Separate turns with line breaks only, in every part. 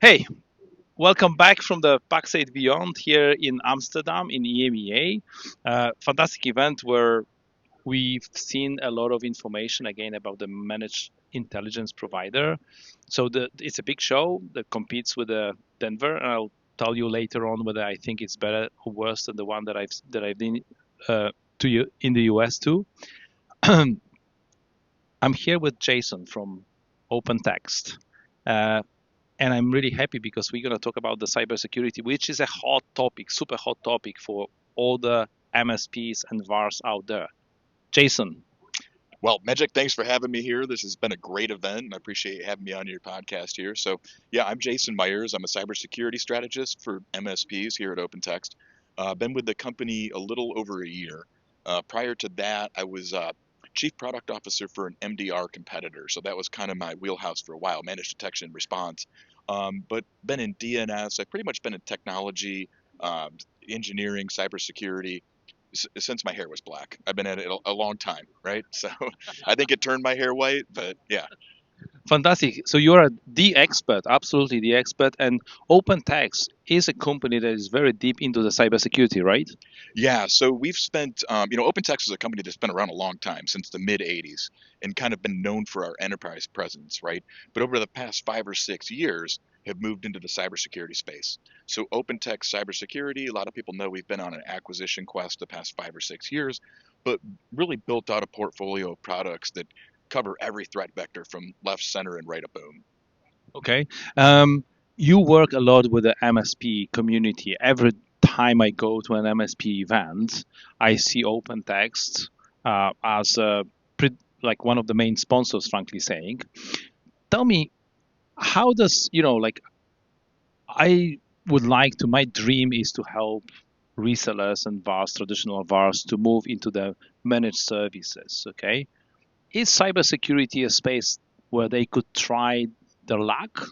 Hey, welcome back from the Pax8 Beyond here in Amsterdam in EMEA. Fantastic event where we've seen a lot of information again about the managed intelligence provider. It's a big show that competes with Denver, and I'll tell you later on whether I think it's better or worse than the one that I've been to you in the US too. I'm here with Jason from OpenText. Uh, and I'm really happy because we're going to talk about the cybersecurity, which is a hot topic, super hot topic for all the MSPs and VARs out there. Jason,
Well, Magic, thanks for having me here. This has been a great event, and I appreciate you having me on your podcast here. So, yeah, I'm Jason Myers. I'm a cybersecurity strategist for MSPs here at OpenText. Been with the company a little over a year. Prior to that, I was chief product officer for an MDR competitor. So that was kind of my wheelhouse for a while, managed detection and response. But been in DNS. I've pretty much been in technology, engineering, cybersecurity since my hair was black. I've been at it a long time, right? So I think it turned my hair white, but yeah.
fantastic. So you're the expert, absolutely the expert. And OpenText is a company that is very deep into the cybersecurity, right?
Yeah, so we've spent, OpenText is a company that's been around a long time, since the mid 80s, and kind of been known for our enterprise presence, right? But over the past 5 or 6 years, have moved into the cybersecurity space. So OpenText cybersecurity, a lot of people know we've been on an acquisition quest the past 5 or 6 years, but really built out a portfolio of products that cover every threat vector from left, center, and right of boom.
Okay. Um, you work a lot with the MSP community. Every time I go to an MSP event, I see OpenText as like one of the main sponsors, frankly saying. Tell me, how does, I would like to, my dream is to help resellers and VARs, traditional VARs, to move into the managed services. Okay. Is cybersecurity a space where they could try their luck?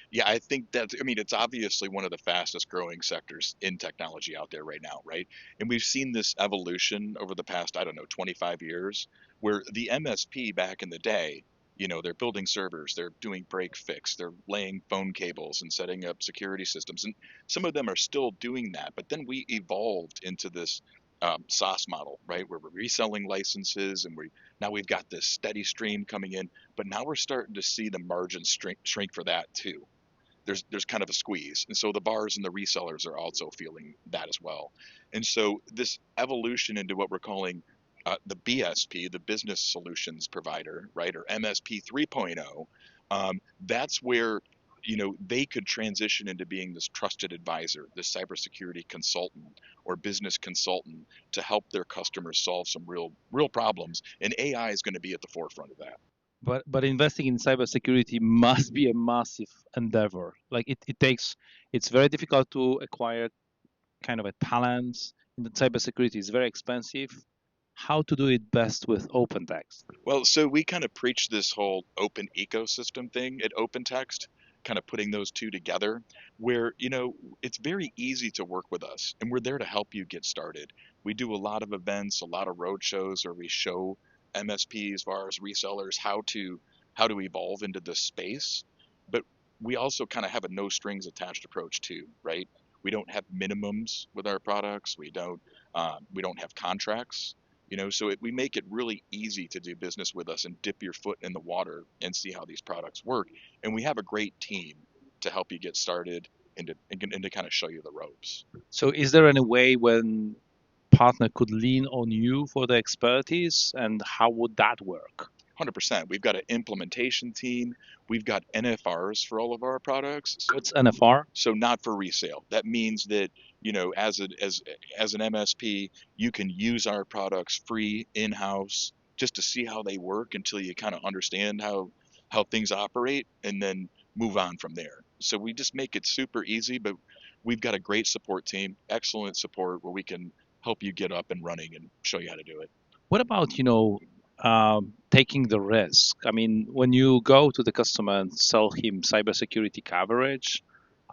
Yeah, I think that's, I mean, it's obviously one of the fastest growing sectors in technology out there right now, right? And we've seen this evolution over the past, I don't know, 25 years, where the MSP back in the day, they're building servers, they're doing break fix, they're laying phone cables and setting up security systems. And some of them are still doing that. But then we evolved into this SaaS model, right? Where we're reselling licenses and now we've got this steady stream coming in. But now we're starting to see the margins shrink for that too. There's kind of a squeeze, and so the VARs and the resellers are also feeling that as well. And so this evolution into what we're calling the BSP, the business solutions provider, right, or MSP 3.0, that's where they could transition into being this trusted advisor, this cybersecurity consultant or business consultant to help their customers solve some real problems. And AI is going to be at the forefront of that.
But investing in cybersecurity must be a massive endeavor. Like it takes, it's very difficult to acquire kind of a talent in the cybersecurity. It's very expensive. How to do it best with OpenText?
Well, so we kind of preach this whole open ecosystem thing at OpenText, kind of putting those two together, where, it's very easy to work with us and we're there to help you get started. We do a lot of events, a lot of road shows where we show MSPs, VARs, resellers how to evolve into this space. But we also kind of have a no strings attached approach too, right? We don't have minimums with our products. We don't have contracts. We make it really easy to do business with us and dip your foot in the water and see how these products work. And we have a great team to help you get started and to kind of show you the ropes.
So is there any way when partner could lean on you for the expertise, and how would that work?
100%. We've got an implementation team. We've got NFRs for all of our products.
What's NFR?
So not for resale. That means that, as an MSP, you can use our products free in-house just to see how they work until you kind of understand how things operate, and then move on from there. So we just make it super easy, but we've got a great support team, excellent support where we can help you get up and running and show you how to do it.
What about, taking the risk? I mean, when you go to the customer and sell him cybersecurity coverage,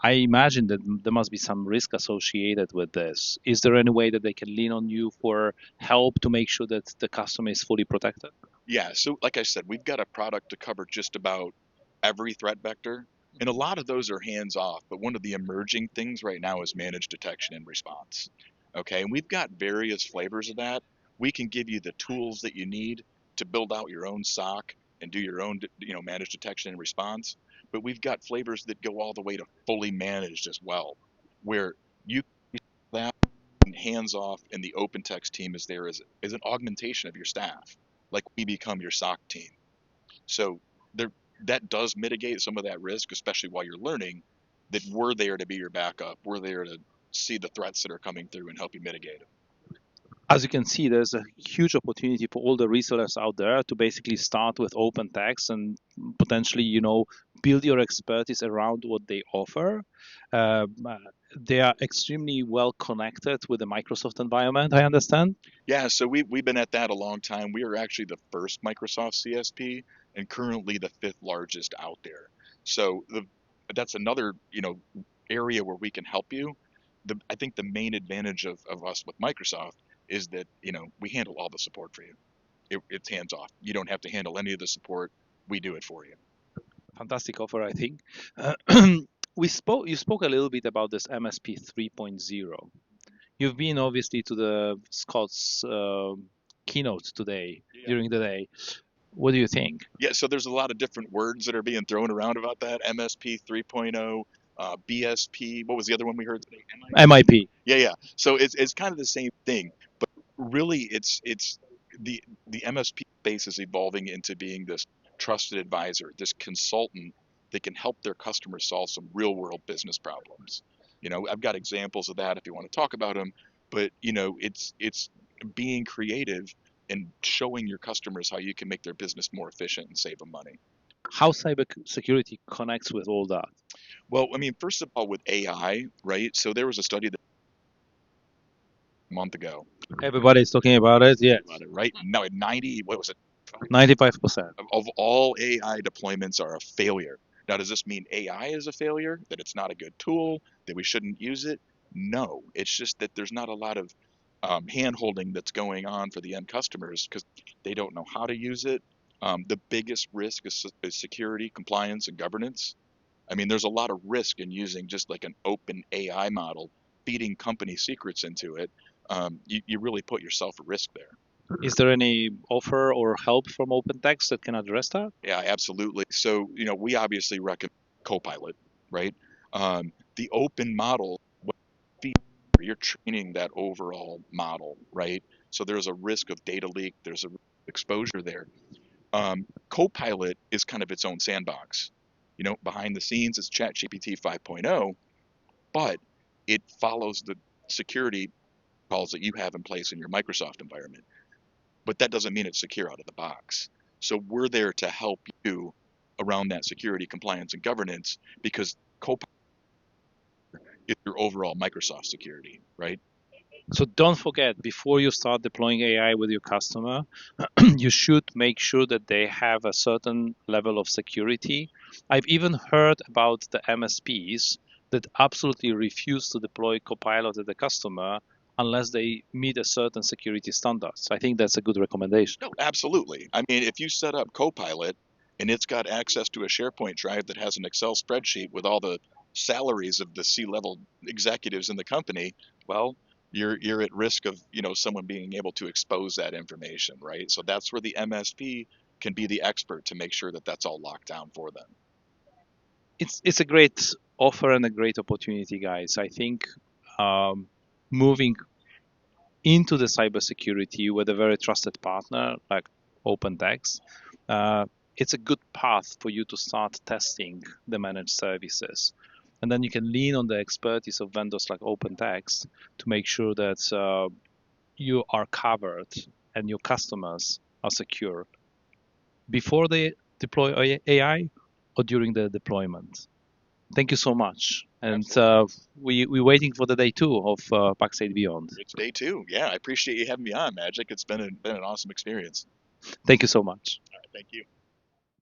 I imagine that there must be some risk associated with this. Is there any way that they can lean on you for help to make sure that the customer is fully protected?
Yeah, so like I said, we've got a product to cover just about every threat vector. And a lot of those are hands off, but one of the emerging things right now is managed detection and response. Okay, and we've got various flavors of that. We can give you the tools that you need to build out your own SOC and do your own, managed detection and response. But we've got flavors that go all the way to fully managed as well, where you that hands off and the OpenText team is there as an augmentation of your staff, like we become your SOC team. So there, that does mitigate some of that risk, especially while you're learning that we're there to be your backup. We're there to see the threats that are coming through and help you mitigate them.
As you can see, there's a huge opportunity for all the resellers out there to basically start with OpenText and potentially, build your expertise around what they offer. Um, uh, they are extremely well connected with the Microsoft environment, I understand.
Yeah, so we've been at that a long time. We are actually the first Microsoft CSP and currently the fifth largest out there. So that's another, area where we can help you. I think the main advantage of us with Microsoft is that, we handle all the support for you. It's hands off. You don't have to handle any of the support. We do it for you.
Fantastic offer, I think. Uh, you spoke a little bit about this MSP 3.0. You've been obviously to the Scott's keynote today during the day. What do you think?
Yeah, so there's a lot of different words that are being thrown around about that. MSP 3.0, BSP. What was the other one we heard today?
MIP.
Yeah. So it's kind of the same thing, but really it's the MSP space is evolving into being this trusted advisor, this consultant that can help their customers solve some real world business problems. I've got examples of that if you want to talk about them, but it's being creative and showing your customers how you can make their business more efficient and save them money.
How cybersecurity connects with all that?
Well, I mean, first of all, with AI, right? So there was a study that a month ago
Everybody's talking about it. Yes,
about it, right? Now at 90, what was it?
95%.
Of all AI deployments are a failure. Now, does this mean AI is a failure? That it's not a good tool? That we shouldn't use it? No, it's just that there's not a lot of hand holding that's going on for the end customers because they don't know how to use it. The biggest risk is security, compliance, and governance. I mean, there's a lot of risk in using just like an open AI model, feeding company secrets into it. You really put yourself at risk there.
Is there any offer or help from OpenText that can address that?
Yeah, absolutely. So, we obviously recommend Copilot, right? The open model, what feature, you're training that overall model, right? So there's a risk of data leak, there's a exposure there. Copilot is kind of its own sandbox. Behind the scenes, it's ChatGPT 5.0, but it follows the security calls that you have in place in your Microsoft environment. But that doesn't mean it's secure out of the box. So we're there to help you around that security, compliance, and governance because Copilot is your overall Microsoft security, right?
So don't forget, before you start deploying AI with your customer, you should make sure that they have a certain level of security. I've even heard about the MSPs that absolutely refuse to deploy Copilot at the customer unless they meet a certain security standards. I think that's a good recommendation.
No, absolutely. I mean, if you set up Copilot and it's got access to a SharePoint drive that has an Excel spreadsheet with all the salaries of the C-level executives in the company, well, you're at risk of, someone being able to expose that information, right? So that's where the MSP can be the expert to make sure that that's all locked down for them.
It's a great offer and a great opportunity, guys. I think moving into the cybersecurity with a very trusted partner like OpenText, it's a good path for you to start testing the managed services. And then you can lean on the expertise of vendors like OpenText to make sure that you are covered and your customers are secure before they deploy AI or during the deployment. Thank you so much. And we're waiting for the day two of Pax8 Beyond.
It's day two. Yeah, I appreciate you having me on, Magic. It's been an awesome experience.
Thank you so much.
All right, thank you.